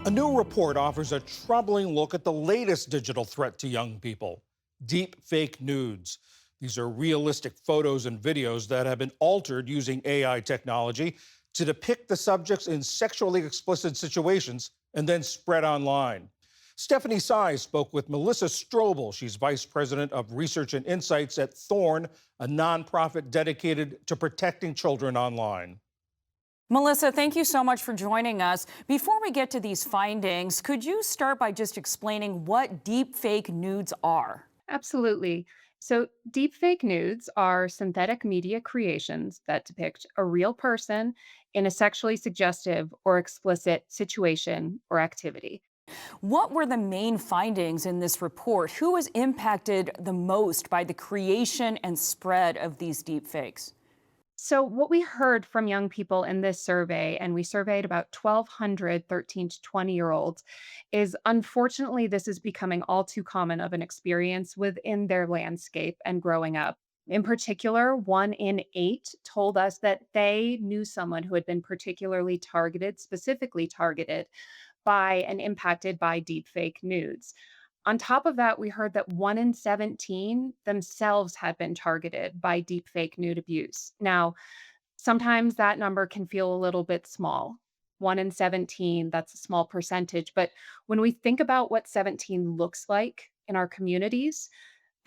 A new report offers a troubling look at the latest digital threat to young people: deep fake nudes. These are realistic photos and videos that have been altered using AI technology to depict the subjects in sexually explicit situations and then spread online. Stephanie Sy spoke with Melissa Strobel. She's vice president of research and insights at Thorn, a nonprofit dedicated to protecting children online. Melissa, thank you so much for joining us. Before we get to these findings, could you start by just explaining what deepfake nudes are? Absolutely. So, deepfake nudes are synthetic media creations that depict a real person in a sexually suggestive or explicit situation or activity. What were the main findings in this report? Who was impacted the most by the creation and spread of these deepfakes? So, what we heard from young people in this survey, and we surveyed about 1,200 13 to 20-year-olds, is unfortunately this is becoming all too common of an experience within their landscape and growing up. In particular, 1 in 8 told us that they knew someone who had been particularly targeted, specifically targeted by and impacted by deepfake nudes. On top of that, we heard that 1 in 17 themselves had been targeted by deepfake nude abuse. Now, sometimes that number can feel a little bit small. 1 in 17, that's a small percentage. But when we think about what 17 looks like in our communities,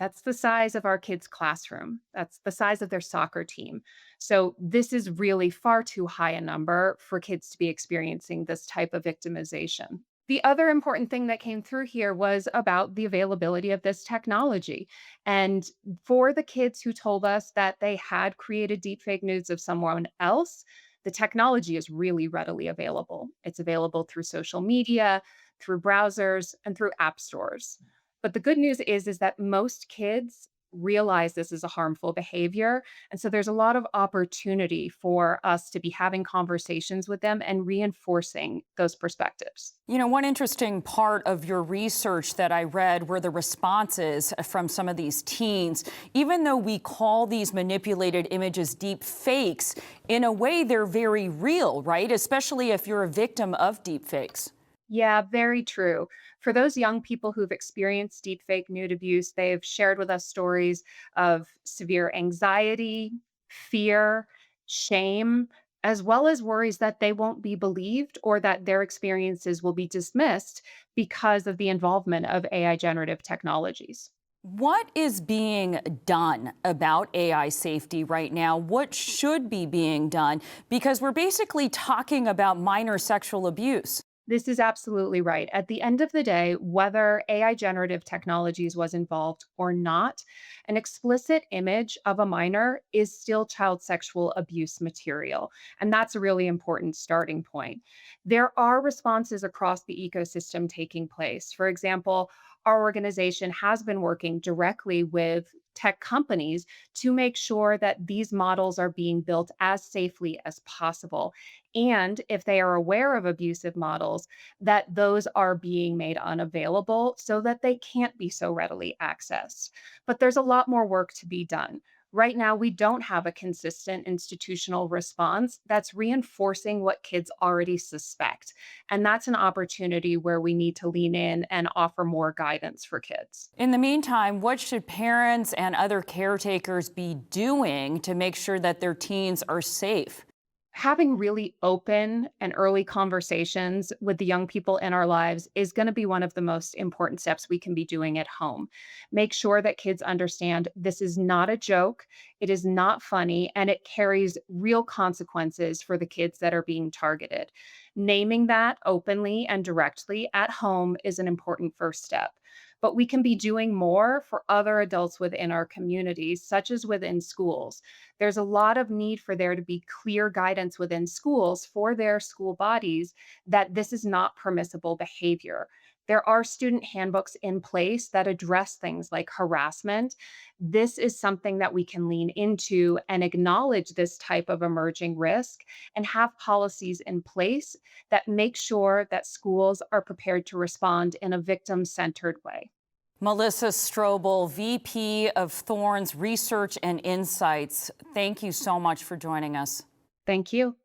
that's the size of our kids' classroom. That's the size of their soccer team. So, this is really far too high a number for kids to be experiencing this type of victimization. The other important thing that came through here was about the availability of this technology. And for the kids who told us that they had created deepfake nudes of someone else, the technology is really readily available. It's available through social media, through browsers, and through app stores. But the good news is that most kids realize this is a harmful behavior, and so there's a lot of opportunity for us to be having conversations with them and reinforcing those perspectives. You know, one interesting part of your research that I read were the responses from some of these teens. Even though we call these manipulated images deep fakes, in a way they're very real, right? Especially if you're a victim of deep fakes. Yeah, very true. For those young people who've experienced deepfake nude abuse, they've shared with us stories of severe anxiety, fear, shame, as well as worries that they won't be believed or that their experiences will be dismissed because of the involvement of AI generative technologies. What is being done about AI safety right now? What should be being done? Because we're basically talking about minor sexual abuse. This is absolutely right. At the end of the day, whether AI generative technologies was involved or not, an explicit image of a minor is still child sexual abuse material. And that's a really important starting point. There are responses across the ecosystem taking place. For example, our organization has been working directly with tech companies to make sure that these models are being built as safely as possible. And if they are aware of abusive models, that those are being made unavailable so that they can't be so readily accessed. But there's a lot more work to be done. Right now, we don't have a consistent institutional response that's reinforcing what kids already suspect. And that's an opportunity where we need to lean in and offer more guidance for kids. In the meantime, what should parents and other caretakers be doing to make sure that their teens are safe? Having really open and early conversations with the young people in our lives is going to be one of the most important steps we can be doing at home. Make sure that kids understand this is not a joke, it is not funny, and it carries real consequences for the kids that are being targeted. Naming that openly and directly at home is an important first step. But we can be doing more for other adults within our communities, such as within schools. There's a lot of need for there to be clear guidance within schools for their school bodies that this is not permissible behavior. There are student handbooks in place that address things like harassment. This is something that we can lean into and acknowledge this type of emerging risk and have policies in place that make sure that schools are prepared to respond in a victim centered way. Melissa Strobel, VP of Thorn's Research and Insights. Thank you so much for joining us. Thank you.